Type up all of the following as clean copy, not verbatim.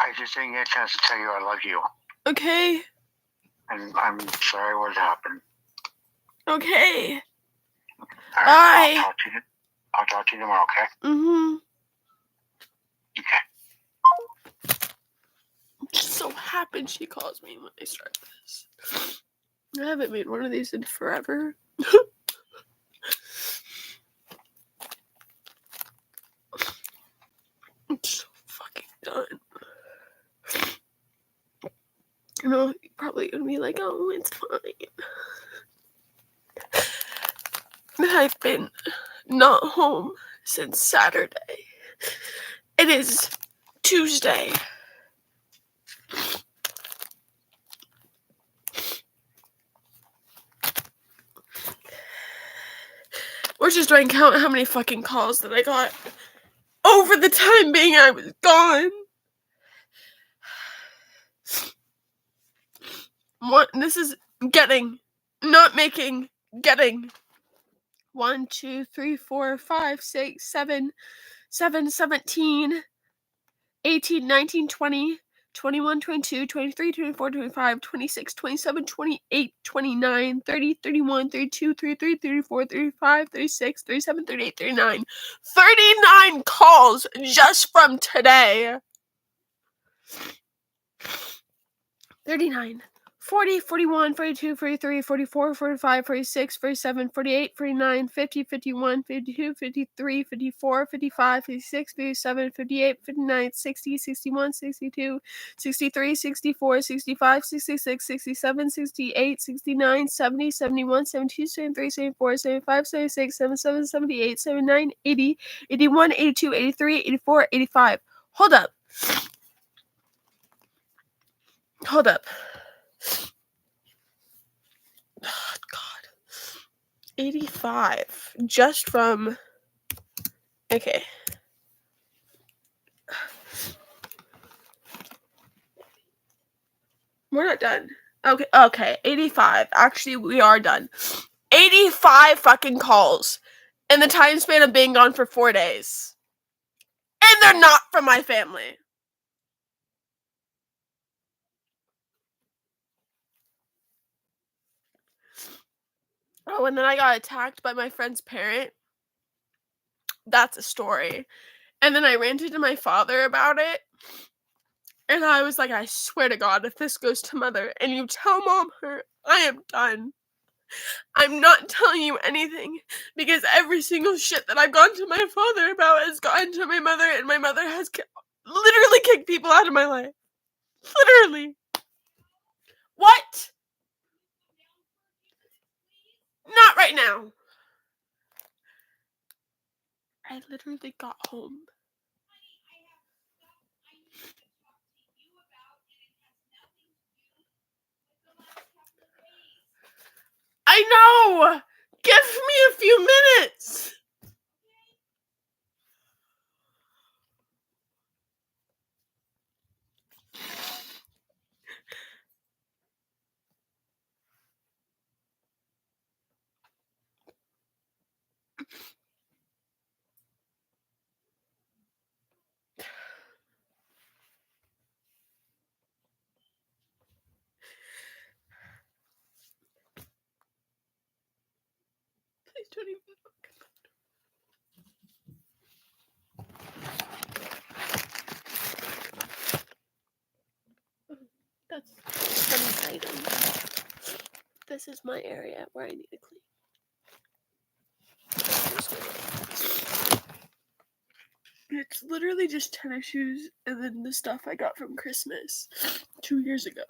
I just didn't get a chance to tell you I love you. Okay. And I'm sorry what happened. Okay. All right, Bye. I'll talk to you tomorrow, okay? Mm-hmm. Okay. It just so happens she calls me when I start this. I haven't made one of these in forever. I'm so fucking done. You know, you're probably gonna be like, oh, it's fine. I've been not home since Saturday. It is Tuesday. We're just trying to count how many fucking calls that I got over the time being I was gone. What? This is getting, not making, getting. 1, 2, 3, 4, 5, 6, 7, 17, 18, 19, 20, 21, 22, 23, 24, 25, 26, 27, 28, 29, 30, 31, 32, 33, 34, 35, 36, 37, 38, 39. 39 calls just from today. 39. 40, 41, 42, 43, 44, 45, 46, 47, 48, 49, 50, 51, 52, 53, 54, 55, 56, 57, 58, 59, 60, 61, 62, 63, 64, 65, 66, 67, 68, 69, 70, 71, 72, 73, 74, 75, 76, 77, 78, 79, 80, 81, 82, 83, 84, 85. Hold up. Hold up. Oh, God. 85. Just from... Okay. We're not done. Okay. 85. Actually, we are done. 85 fucking calls in the time span of being gone for 4 days. And they're not from my family. Oh, and then I got attacked by my friend's parent. That's a story. And then I ranted to my father about it. And I was like, I swear to God, if this goes to Mother and you tell Mom her, I am done. I'm not telling you anything because every single shit that I've gone to my father about has gotten to my mother, and my mother has literally kicked people out of my life. Literally. What? Not right now. I literally got home. I know! Give me a few minutes! Please don't even look. That's an item. This is my area where I need to clean. It's literally just tennis shoes and then the stuff I got from Christmas 2 years ago.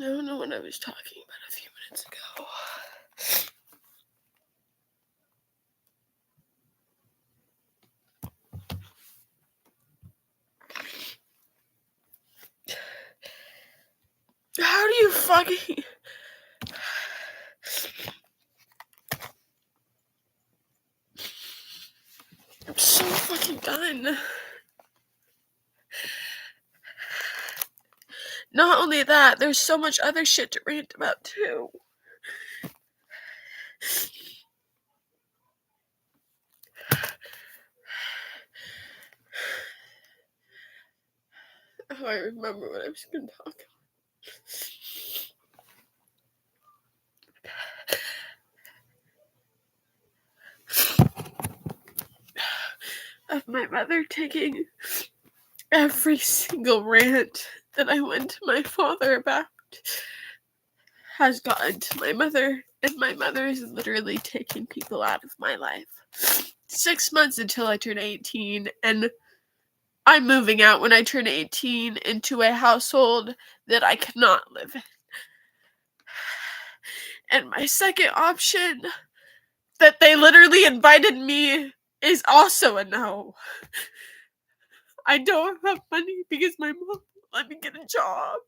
I don't know what I was talking about a few minutes ago. How do you fucking... I'm so fucking done. Not only that, there's so much other shit to rant about too. how I remember what I was going to talk about. Of my mother taking every single rant that I went to my father about has gotten to my mother, and my mother is literally taking people out of my life. 6 months until I turn 18, and I'm moving out when I turn 18 into a household that I cannot live in. And my second option that they literally invited me is also a no. I don't have money because my mom won't let me get a job.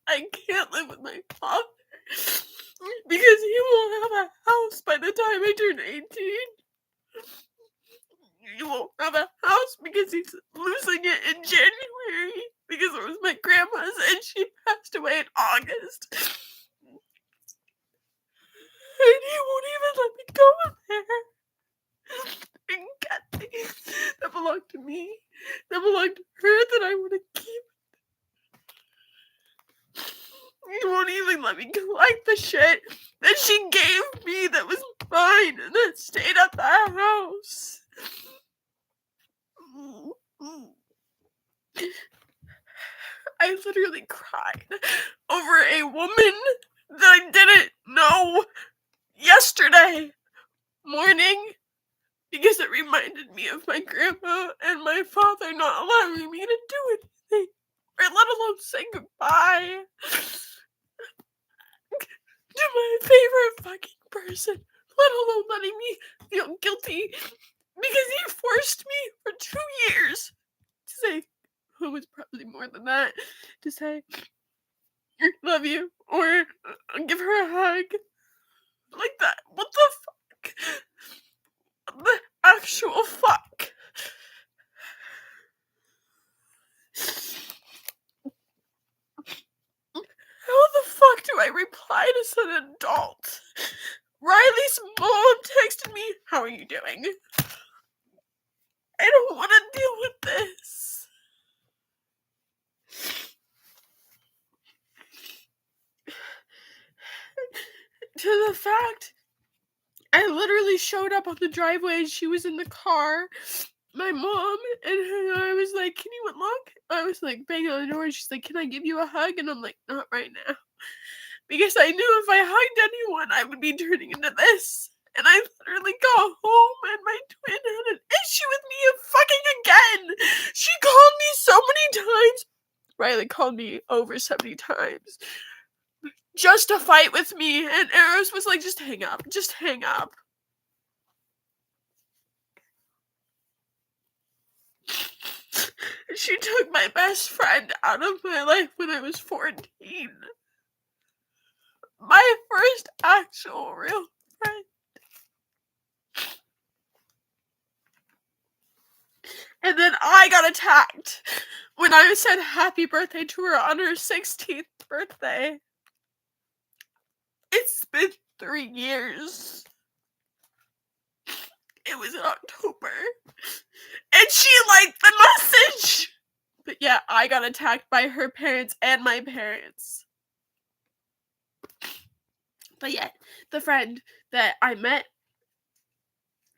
I can't live with my father because he won't have a house by the time I turn 18. He won't have a house because he's losing it in January because it was my grandma's and she passed away in August. And he won't even let me go there and get things that belong to me, that belong to her, that I want to keep. He won't even let me collect the shit that she gave me that was mine and that stayed at the house. I literally cried over a woman that I didn't know yesterday morning because it reminded me of my grandma and my father not allowing me to do anything, or let alone say goodbye to my favorite fucking person, let alone letting me feel guilty because he forced me for 2 years to say, it was probably more than that, to say, love you, or give her a hug. Like that. What the fuck? The actual fuck? How the fuck do I reply to an adult? Riley's mom texted me, how are you doing? I don't want to deal with this. To the fact, I literally showed up on the driveway and she was in the car. My mom and I was like, can you unlock? I was like banging on the door and she's like, can I give you a hug? And I'm like, not right now. Because I knew if I hugged anyone, I would be turning into this. And I literally got home and my twin had an issue with me fucking again. She called me so many times. Riley called me over 70 times. Just to fight with me. And Eros was like, just hang up. Just hang up. She took my best friend out of my life when I was 14. My first actual real friend. And then I got attacked when I said happy birthday to her on her 16th birthday. It's been 3 years. It was in October. And she liked the message. But yeah, I got attacked by her parents and my parents. But yeah, the friend that I met,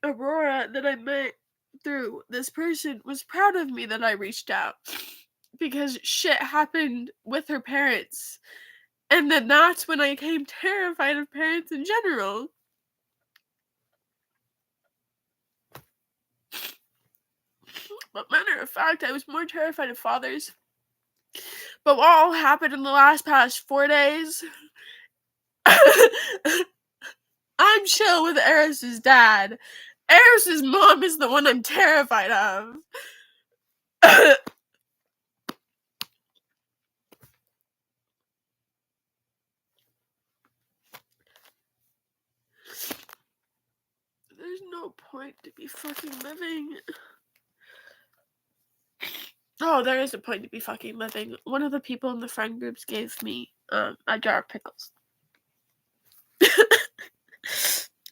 Aurora, that I met through this person, was proud of me that I reached out. Because shit happened with her parents. And then that's when I became terrified of parents in general. But matter of fact, I was more terrified of fathers. But what all happened in the past 4 days? I'm chill with Eris's dad. Eris's mom is the one I'm terrified of. There's no point to be fucking living. Oh, there is a point to be fucking living. One of the people in the friend groups gave me a jar of pickles.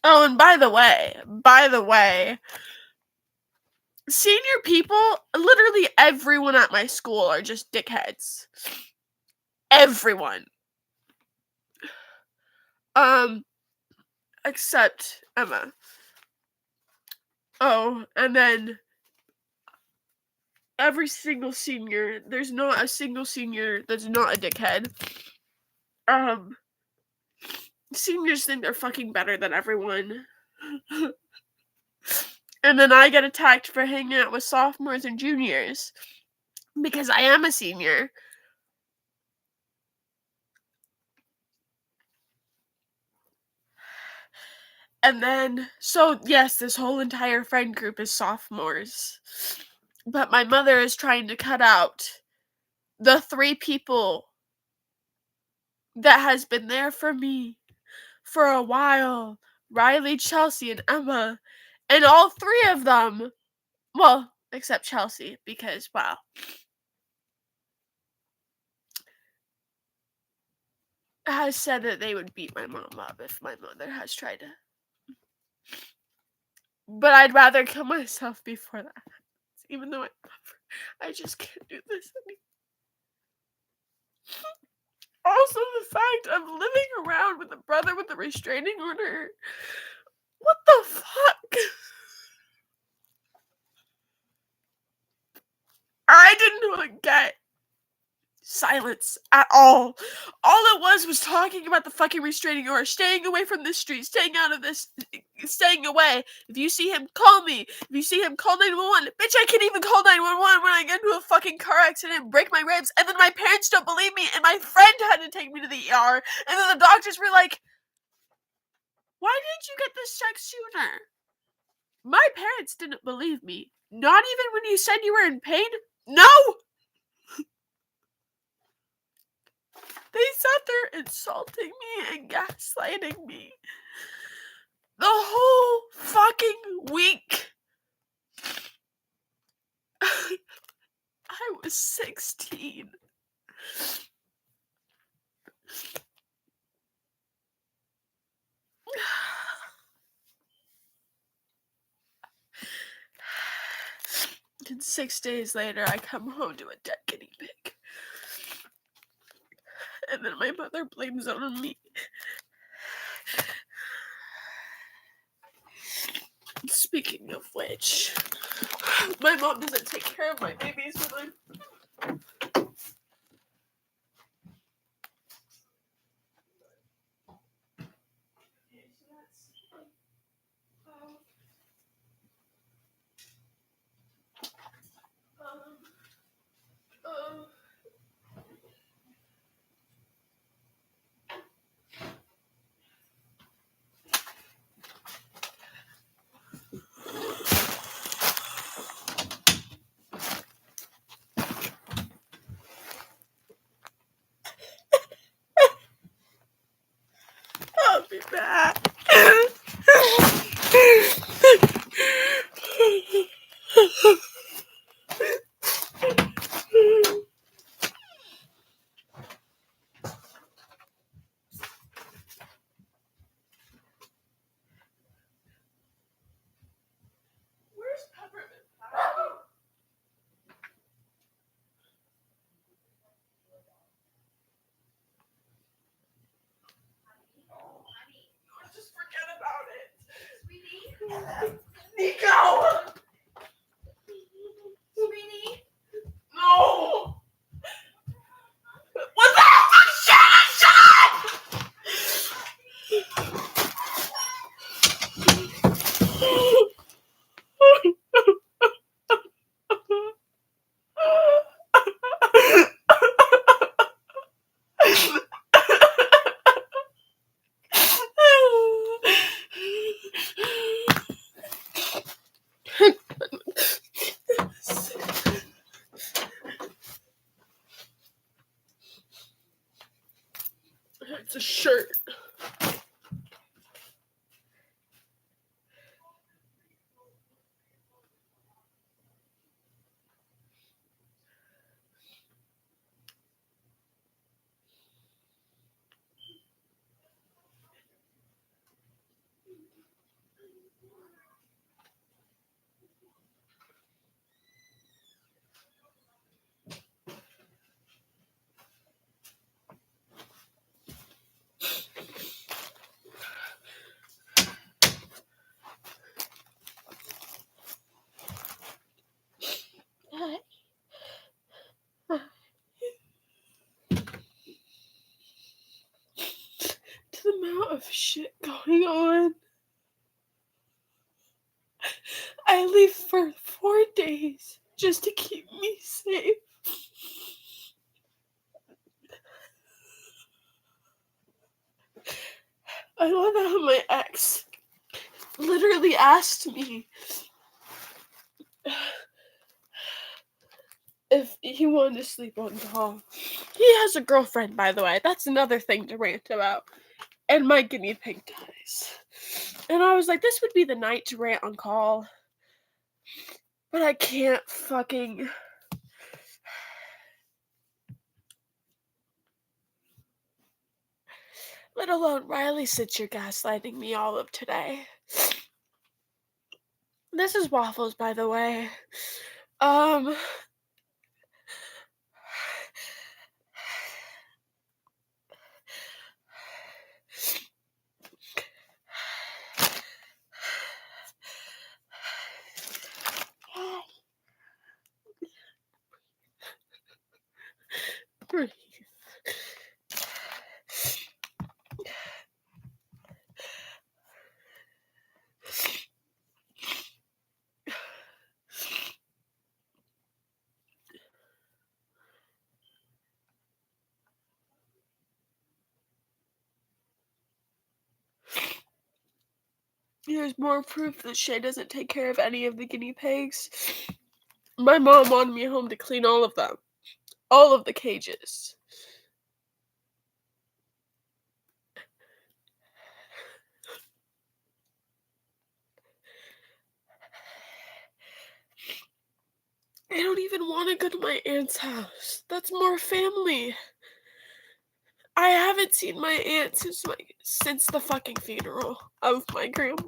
Oh, and by the way, Senior people, literally everyone at my school are just dickheads. Everyone. Except Emma. Oh, and then every single senior, there's not a single senior that's not a dickhead. Seniors think they're fucking better than everyone. And then I get attacked for hanging out with sophomores and juniors because I am a senior. And then, so yes, this whole entire friend group is sophomores. But my mother is trying to cut out the 3 people that has been there for me for a while. Riley, Chelsea, and Emma. And all 3 of them, well, except Chelsea, because, wow. Has said that they would beat my mom up if my mother has tried to. But I'd rather kill myself before that happens, even though I just can't do this anymore. Also, the fact of living around with a brother with a restraining order. What the fuck? I did not get silence at all. All it was talking about the fucking restraining order, staying away from this street, staying out of this, staying away. If you see him, call me. If you see him, call 911. Bitch, I can't even call 911 when I get into a fucking car accident and break my ribs, and then my parents don't believe me, and my friend had to take me to the ER, and then the doctors were like, why didn't you get this checked sooner? My parents didn't believe me. Not even when you said you were in pain? No! They sat there insulting me and gaslighting me the whole fucking week. I was 16. And 6 days later, I come home to a dead guinea pig. And then my mother blames it on me. Speaking of which, my mom doesn't take care of my babies when I'm... I'll be back. Where's peppermint pie? Just forget about it. Nico! Sweetie? No! What the fuck? Shut up! It's a shirt. I leave for 4 days just to keep me safe. I love how my ex literally asked me if he wanted to sleep on call. He has a girlfriend, by the way. That's another thing to rant about. And my guinea pig dies. And I was like, this would be the night to rant on call. But I can't fucking... Let alone Riley, since you're gaslighting me all of today. This is Waffles, by the way. Breathe. Here's more proof that Shay doesn't take care of any of the guinea pigs. My mom wanted me home to clean all of them. All of the cages. I don't even want to go to my aunt's house. That's more family. I haven't seen my aunt since the fucking funeral of my grandma.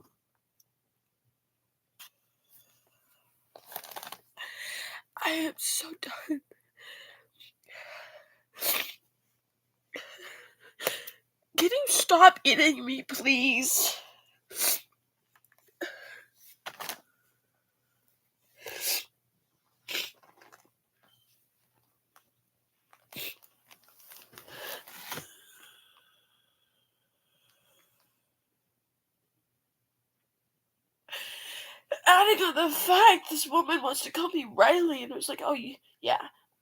I am so done. Can you stop eating me, please? Adding on the fact this woman wants to call me Riley, and I was like, oh, yeah,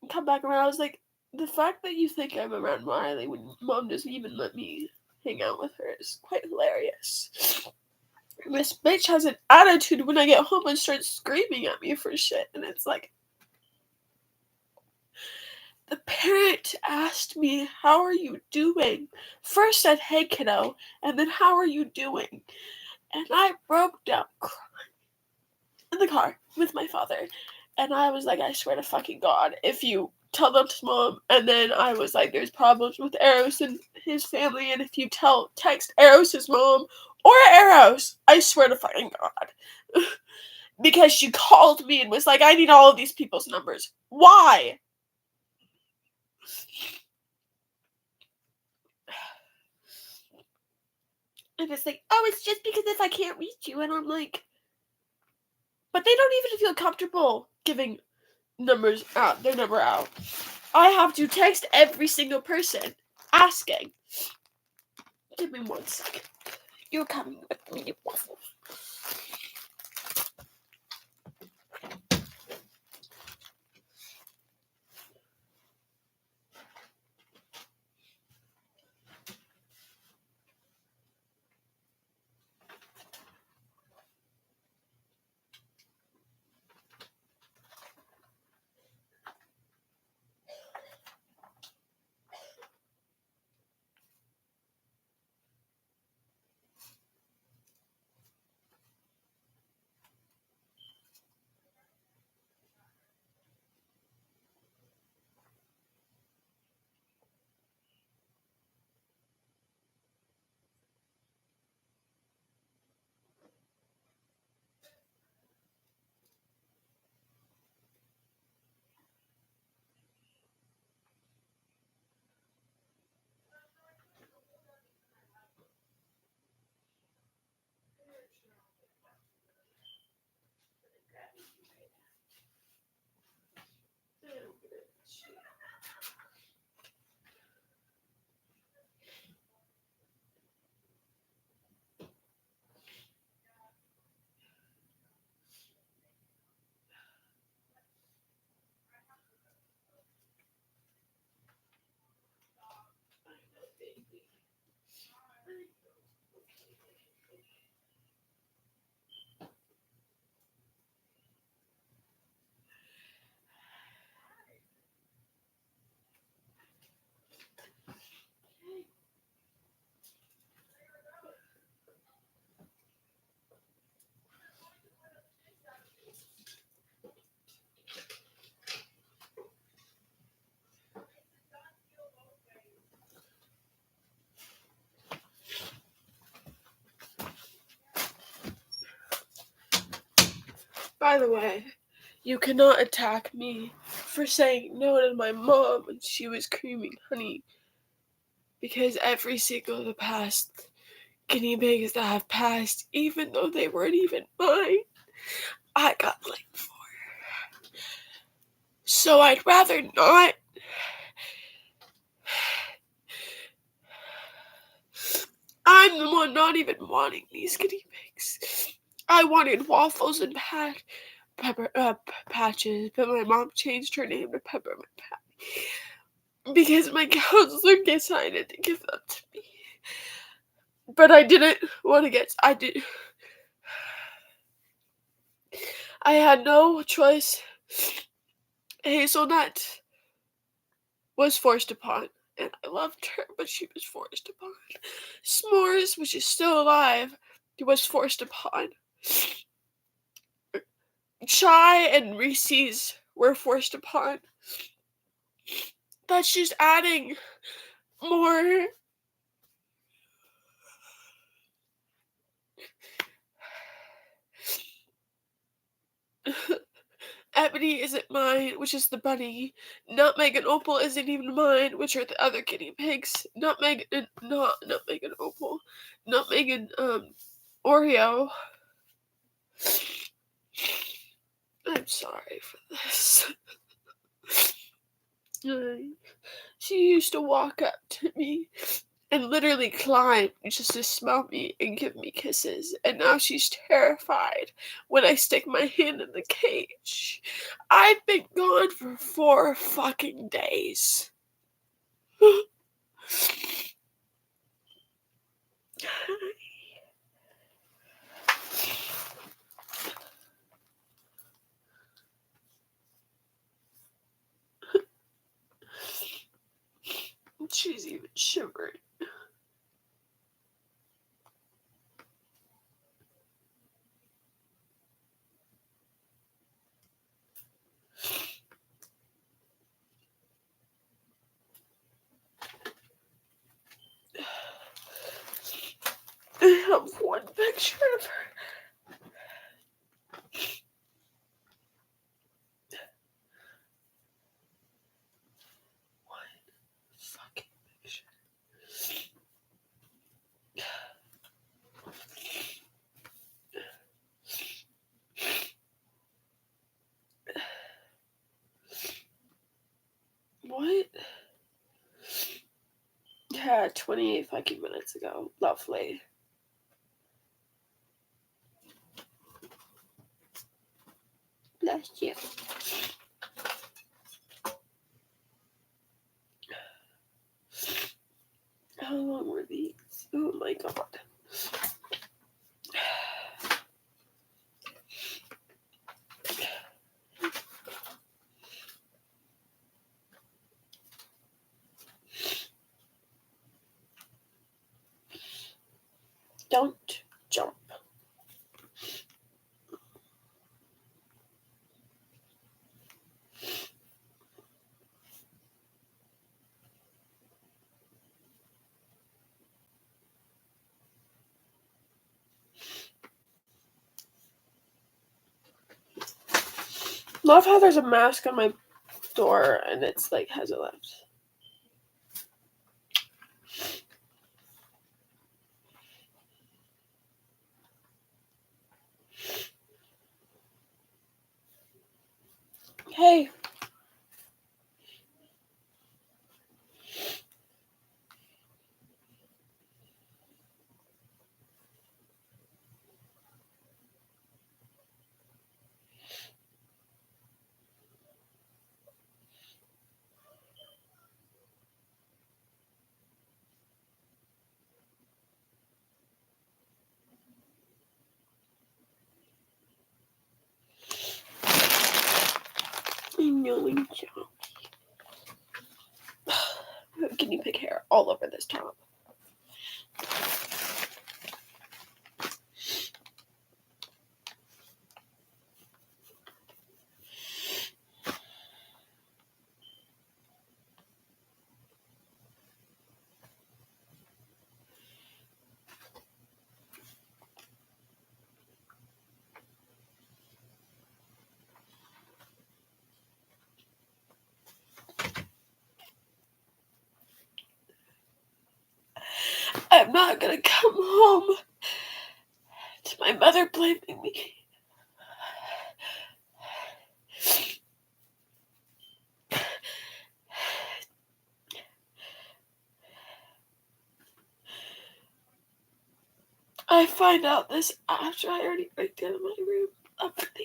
come back around. I was like, the fact that you think I'm around Riley when mom doesn't even let me hang out with her is quite hilarious. This bitch has an attitude when I get home and starts screaming at me for shit, and it's like, the parent asked me, how are you doing? First said, hey kiddo, and then how are you doing? And I broke down crying in the car with my father. And I was like, I swear to fucking God, if you tell them to mom, and then I was like, there's problems with Eros and his family, and if you text Eros' mom or Eros, I swear to fucking God. Because she called me and was like, I need all of these people's numbers. Why? And it's like, oh, it's just because if I can't reach you. And I'm like, but they don't even feel comfortable giving numbers out, their number out. I have to text every single person asking. Give me 1 second. You're coming with me, Waffles. By the way, you cannot attack me for saying no to my mom when she was creaming honey. Because every single of the past guinea pigs that have passed, even though they weren't even mine, I got blamed for. So I'd rather not. I'm the one not even wanting these guinea pigs. I wanted waffles and patches, but my mom changed her name to Peppermint Patty because my counselor decided to give them to me. But I didn't want to get. I had no choice. Hazelnut was forced upon, and I loved her, but she was forced upon. S'mores, which is still alive, was forced upon. Chai and Reese's were forced upon. That's just adding more. Ebony isn't mine, which is the bunny. Nutmeg and Opal isn't even mine, which are the other guinea pigs. Nutmeg and Opal. Nutmeg and Oreo. I'm sorry for this. She used to walk up to me and literally climb just to smell me and give me kisses. And now she's terrified when I stick my hand in the cage. I've been gone for 4 fucking days. She's even shivering. I have one picture of her. One fucking picture. What? Yeah, 28 fucking minutes ago. Lovely. Bless you. How long were these? Oh my god. Don't jump. Love how there's a mask on my door and it's like has it left. Hey. Annoying job. Guinea pig hair all over this top. I'm not gonna come home to my mother blaming me. I find out this after I already break down in my room up at the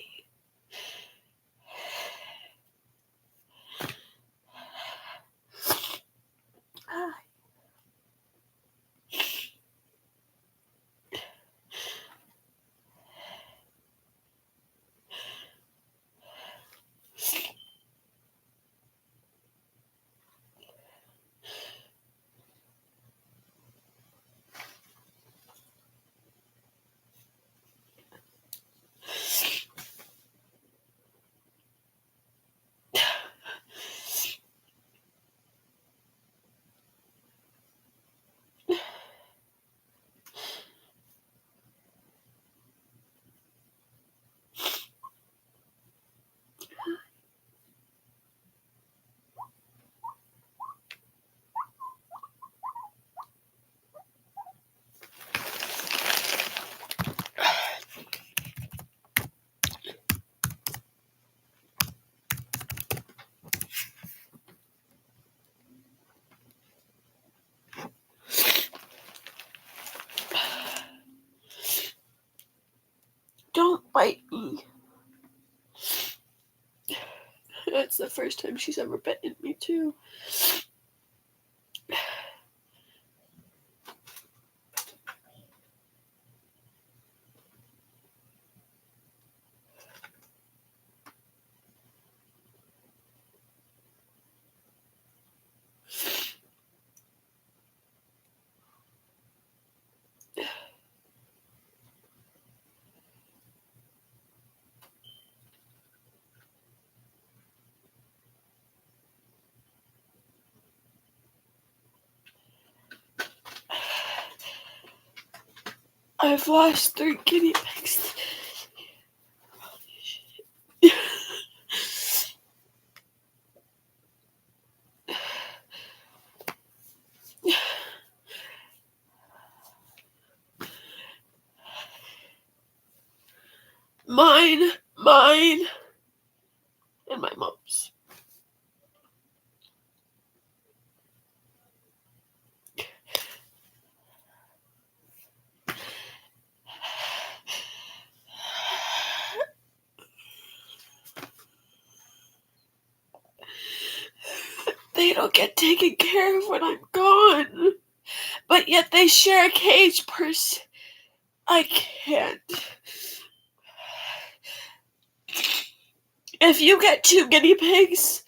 Don't bite me. That's the first time she's ever bitten me too. I've lost 3 guinea pigs. Mine, and my mom's. They don't get taken care of when I'm gone. But yet they share a cage per se. I can't. If you get 2 guinea pigs,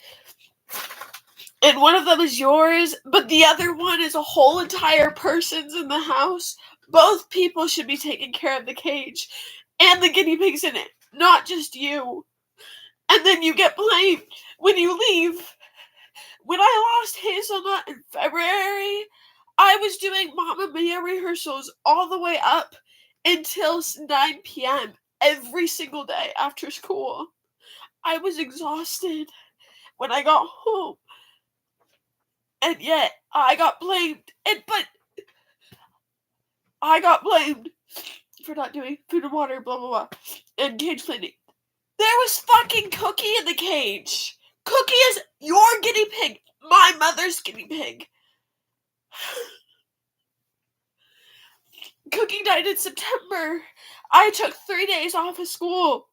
and one of them is yours, but the other one is a whole entire person's in the house, both people should be taking care of the cage and the guinea pigs in it, not just you. And then you get blamed when you leave. When I lost Hazelnut in February, I was doing Mamma Mia rehearsals all the way up until 9 p.m. every single day after school. I was exhausted when I got home. And yet, I got blamed. But I got blamed for not doing food and water, blah, blah, blah, and cage cleaning. There was fucking Cookie in the cage. Cookie is your guinea pig, my mother's guinea pig. Cookie died in September. I took 3 days off of school.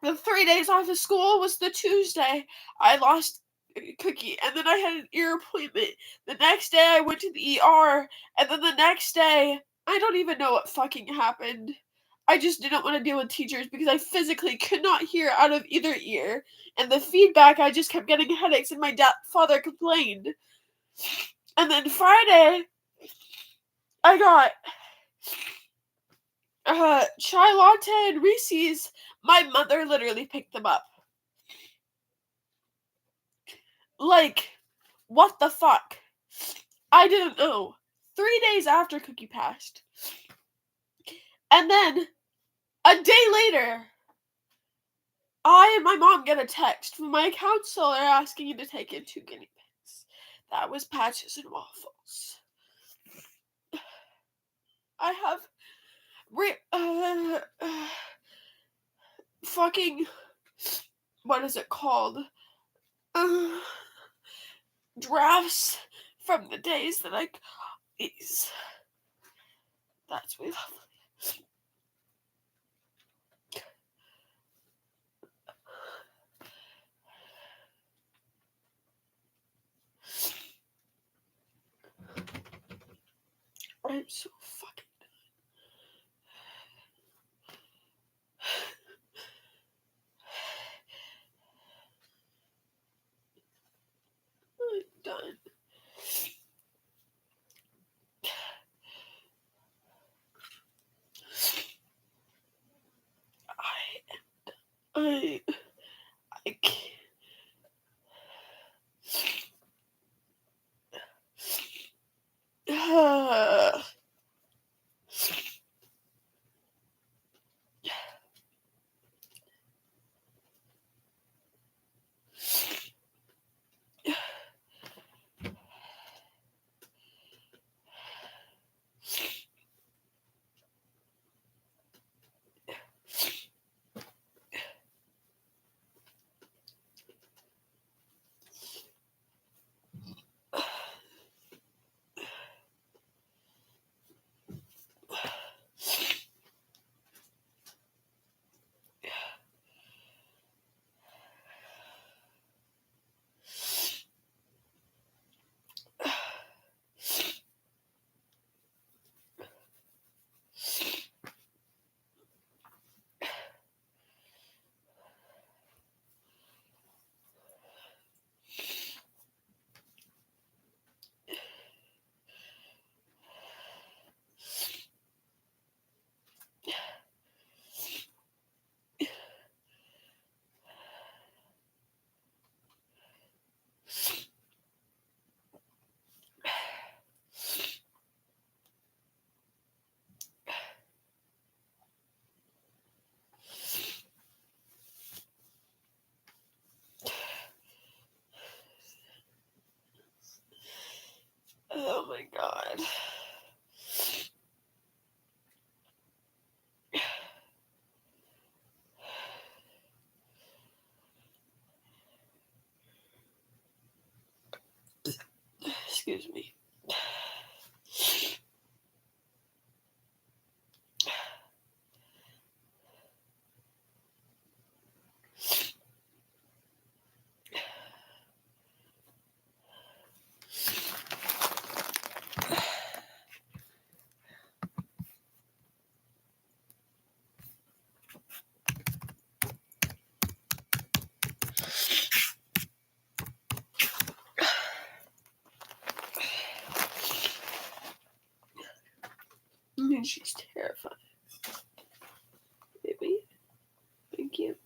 The 3 days off of school was the Tuesday. I lost Cookie, and then I had an ear appointment. The next day I went to the ER, and then the next day, I don't even know what fucking happened. I just didn't want to deal with teachers because I physically could not hear out of either ear. And the feedback, I just kept getting headaches, and my father complained. And then Friday, I got chai latte and Reese's. My mother literally picked them up. Like, what the fuck? I didn't know. 3 days after Cookie passed. And then, a day later, I and my mom get a text from my counselor asking you to take in 2 guinea pigs. That was Patches and Waffles. I have fucking, what is it called? Uh, Drafts from the days that I got these. That's really lovely. I'm so fucking done. I can't. Oh my god. Excuse me. I mean, she's terrifying. Baby. Thank you.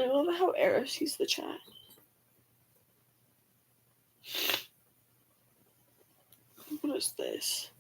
I love how Eris sees the chat. What is this?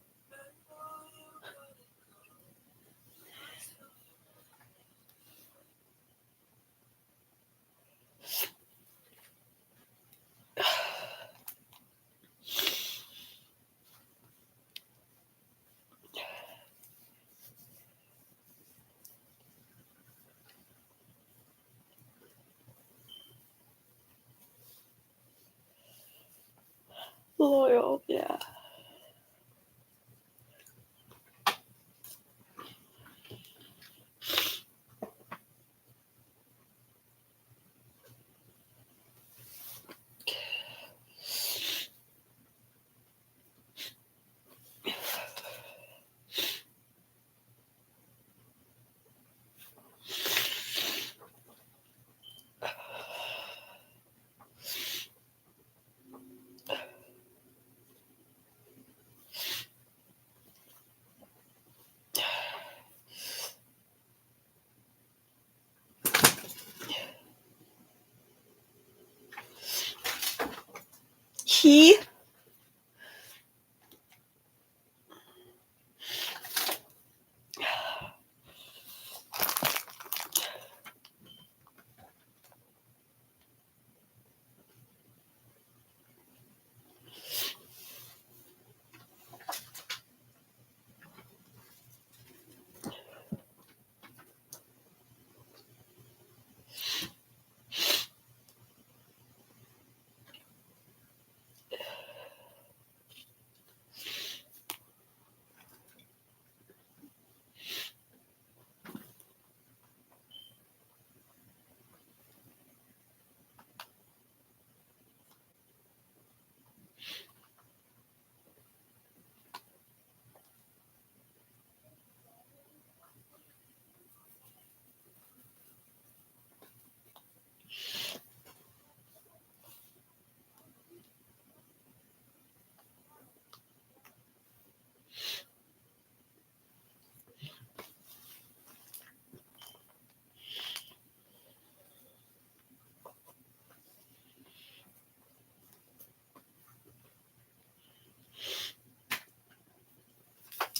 Loyal, yeah. He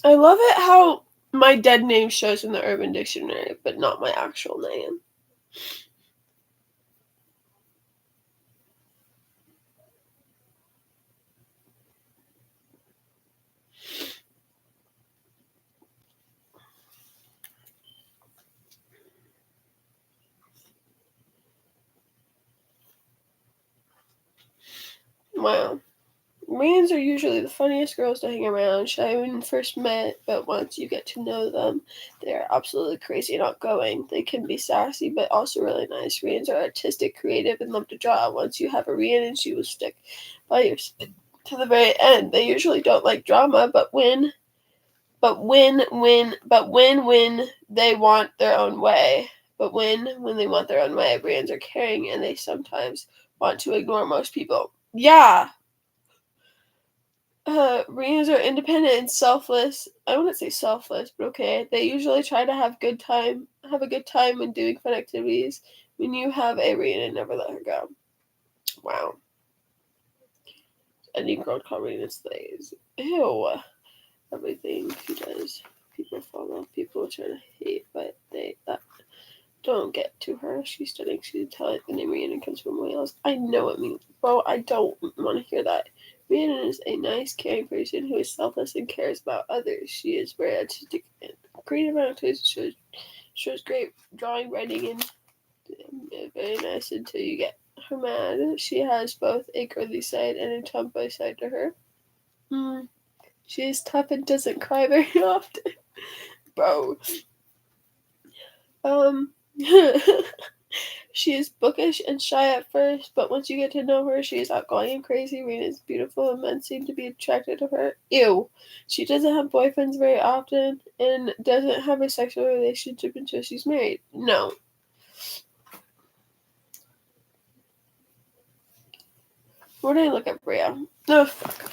I love it how my dead name shows in the Urban Dictionary, but not my actual name. Wow. Rians are usually the funniest girls to hang around, shy when first met, but once you get to know them, they are absolutely crazy and outgoing. They can be sassy, but also really nice. Rians are artistic, creative, and love to draw. Once you have a Rian, and she will stick by your side to the very end. They usually don't like drama, but when they want their own way. But when they want their own way, Rians are caring, and they sometimes want to ignore most people. Yeah. Rians are independent and selfless. I wouldn't say selfless, but okay. They usually try to have a good time when doing fun activities. When you have a Rian, and never let her go. Wow. A new girl called Rian slays. Ew. Everything she does, people follow. People try to hate, but they don't get to her. She's stunning. She's intelligent. The name Rhiannon comes from Wales. I know it means, bro. I don't want to hear that. Rhiannon is a nice, caring person who is selfless and cares about others. She is very artistic and creative activities. Shows great drawing, writing, and very nice until you get her mad. She has both a girly side and a tomboy side to her. She is tough and doesn't cry very often. Bro. She is bookish and shy at first, but once you get to know her, she is outgoing and crazy. Rena is beautiful, and men seem to be attracted to her. Ew. She doesn't have boyfriends very often and doesn't have a sexual relationship until she's married. No. Where did I look at Bria? Oh, fuck.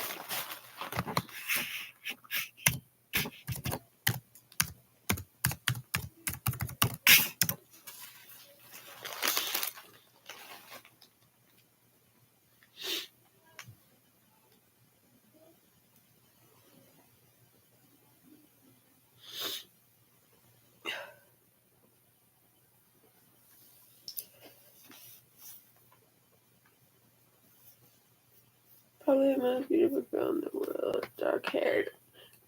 Probably the most beautiful girl in the world. Dark-haired,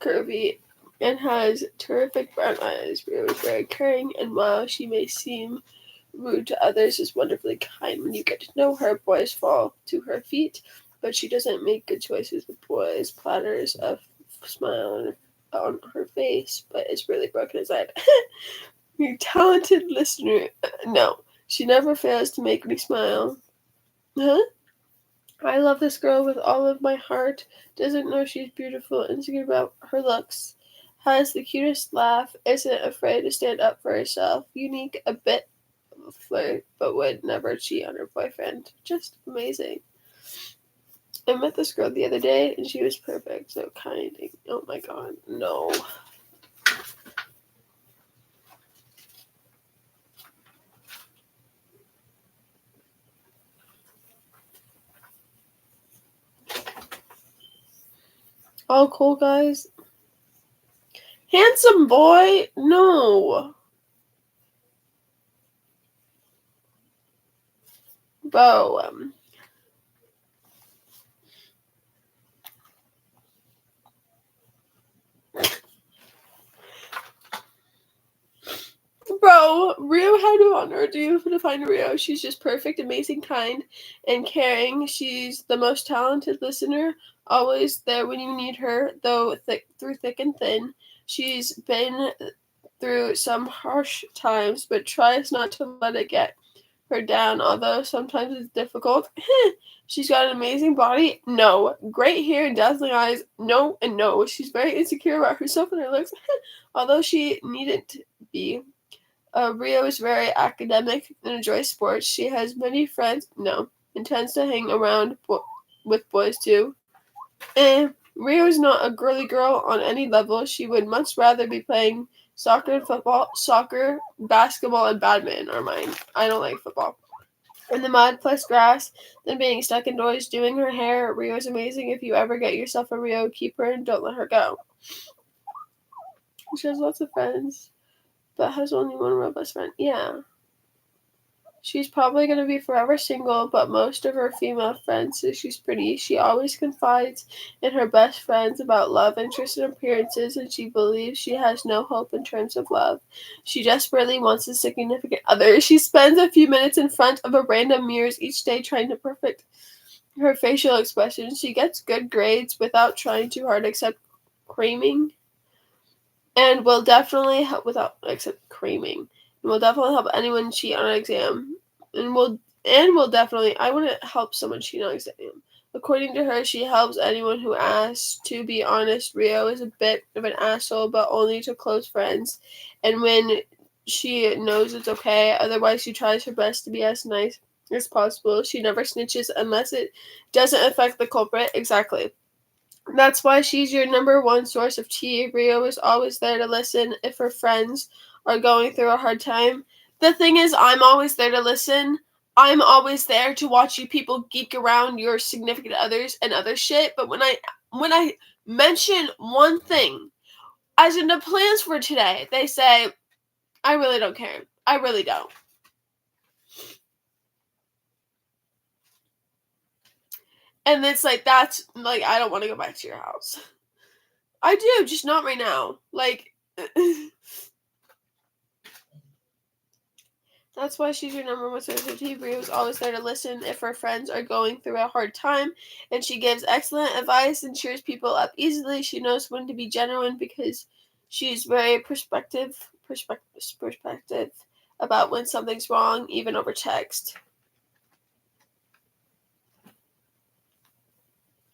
curvy, and has terrific brown eyes. Bria was very caring, and while she may seem rude to others, is wonderfully kind. When you get to know her, boys fall to her feet, but she doesn't make good choices with boys. Platters of smile on her face, but it's really broken inside. Your talented listener. No, she never fails to make me smile. Huh? I love this girl with all of my heart. Doesn't know she's beautiful, insecure about her looks. Has the cutest laugh, isn't afraid to stand up for herself. Unique, a bit of a flirt, but would never cheat on her boyfriend. Just amazing. I met this girl the other day, and she was perfect, so kind. Oh my god, no. All cool guys. Handsome boy? No. Bro, Bro, Rio, how on earth do you define Rio? She's just perfect, amazing, kind, and caring. She's the most talented listener, always there when you need her, though through thick and thin. She's been through some harsh times, but tries not to let it get her down, although sometimes it's difficult. She's got an amazing body. No. Great hair and dazzling eyes. No and no. She's very insecure about herself and her looks, although she needn't be. Rio is very academic and enjoys sports. She has many friends. No. And tends to hang around with boys too. Rio is not a girly girl on any level. She would much rather be playing soccer and football. Soccer, basketball, and badminton are mine. I don't like football. In the mud plus grass than being stuck indoors doing her hair. Rio is amazing. If you ever get yourself a Rio, keep her and don't let her go. She has lots of friends, but has only one real best friend. Yeah. She's probably going to be forever single, but most of her female friends say she's pretty. She always confides in her best friends about love, interests, and appearances, and she believes she has no hope in terms of love. She desperately wants a significant other. She spends a few minutes in front of a random mirrors each day trying to perfect her facial expressions. She gets good grades without trying too hard, except cramming, and will definitely help anyone cheat on an exam, and will definitely. I wouldn't help someone cheat on an exam. According to her, she helps anyone who asks. To be honest, Rio is a bit of an asshole, but only to close friends, and when she knows it's okay. Otherwise, she tries her best to be as nice as possible. She never snitches unless it doesn't affect the culprit. Exactly. That's why she's your number one source of tea. Rio is always there to listen if her friends are going through a hard time. The thing is, I'm always there to listen. I'm always there to watch you people geek around your significant others and other shit. But when I mention one thing, as in the plans for today, they say, I really don't care. I really don't. And it's like, that's, like, I don't want to go back to your house. I do, just not right now. Like, that's why she's your number one source of tea. Rio's always there to listen if her friends are going through a hard time, and she gives excellent advice and cheers people up easily. She knows when to be genuine because she's very perspective about when something's wrong, even over text.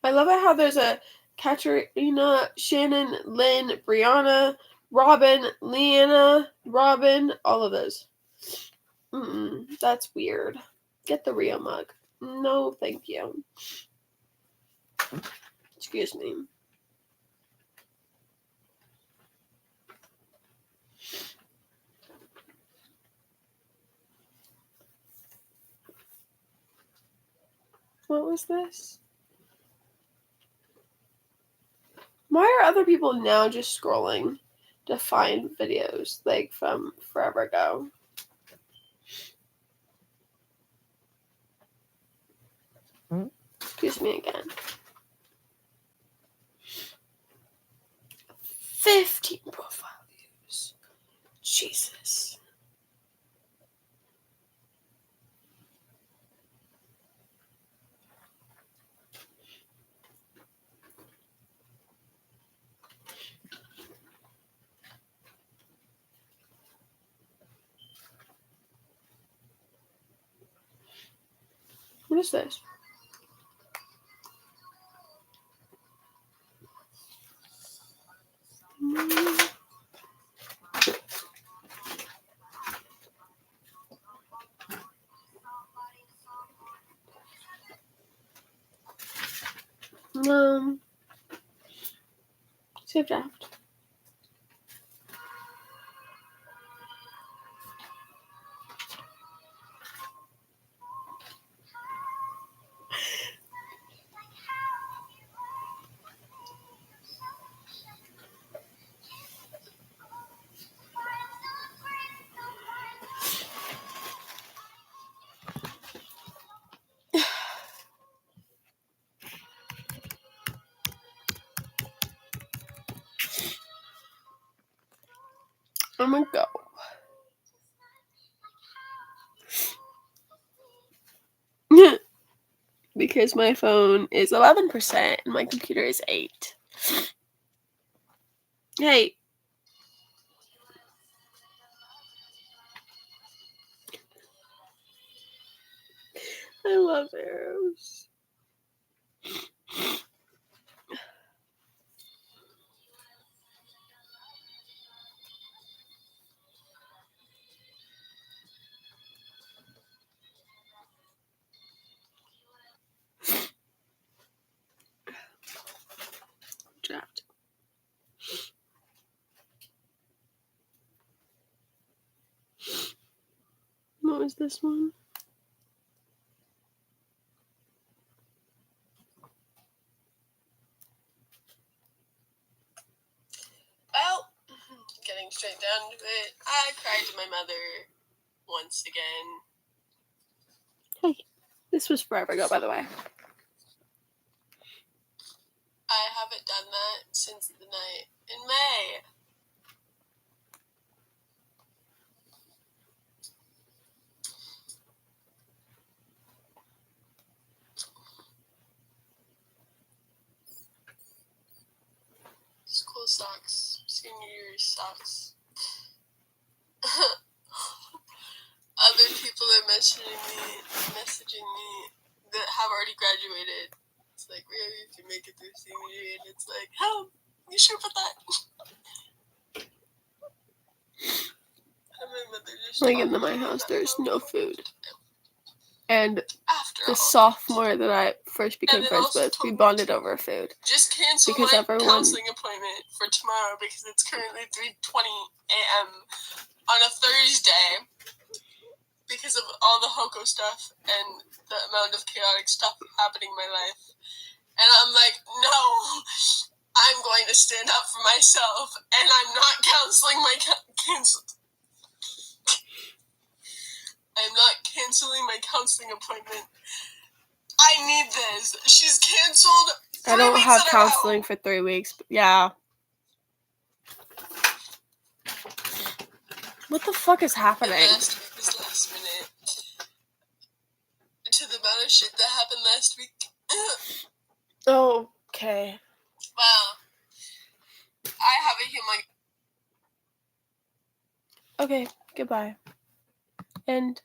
I love it how there's a Katerina, Shannon, Lynn, Brianna, Robin, Leanna, Robin, all of those. That's weird. Get the Rio mug. No, thank you. Excuse me. What was this? Why are other people now just scrolling to find videos like from forever ago? Excuse me again. 15 profile views. Jesus. What is this? Save draft. I'm gonna go. Because my phone is 11% and my computer is 8. Hey. I love arrows. Draft. What was this one? Well, getting straight down to it, I cried to my mother once again. Hey, this was forever ago, by the way. I haven't done that since the night in May. School sucks. Senior year sucks. Other people are messaging me that have already graduated. It's like, really, if you make it through senior year, and it's like, how? You sure about that? Like in my house, there's no food. And the sophomore that I first became friends with, we bonded over food. Just cancel my counseling appointment for tomorrow because it's currently 3:20 a.m. on a Thursday because of all the Hoko stuff and the amount of chaotic stuff happening in my life. And I'm like, no, I'm going to stand up for myself, and I'm not canceling my I'm not canceling my counseling appointment. I need this. She's canceled 3 weeks. I don't have counseling for 3 weeks. But yeah. What the fuck is happening? Last week was last minute. To the amount of shit that happened last week. Okay. Well, I have a human. Okay, goodbye. And